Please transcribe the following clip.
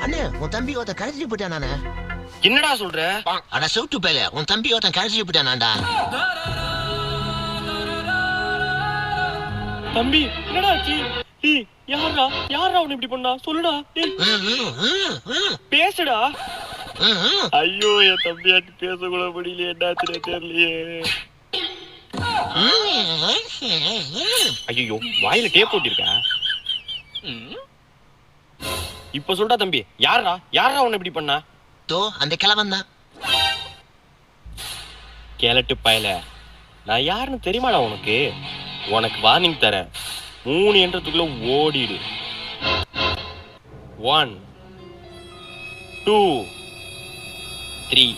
அண்ணே உன் தம்பி ஒருத்தன் கழிச்சு போட்டானே. என்னடா சொல்ற? அட சவுட்டு பேல உன் தம்பி ஒருத்தன் கழிச்சு போட்டானாண்டா. தம்பி என்னடா ஆச்சு? யாரா யாரா உன்னை இப்படி பண்ணா சொல்லுடா. பேசுடா. ஐயோ என் தம்பியாட்டு பேச கூட முடியல, என்னாச்சுனே தெரியலையே. ஐயோ வாயில டேப் போட்டிருக்கா. இப்ப சொல்றா தம்பி, யாரா யாரா உன்னை இப்படி பண்ணா? தோ அந்த கிழவன் தான். கேலட்டு பயல, நான் யாருன்னு தெரியுமாடா உனக்கு? உனக்கு வார்னிங் தரேன், 3 என்றதுக்குள்ள ஓடிடு. 1 2 3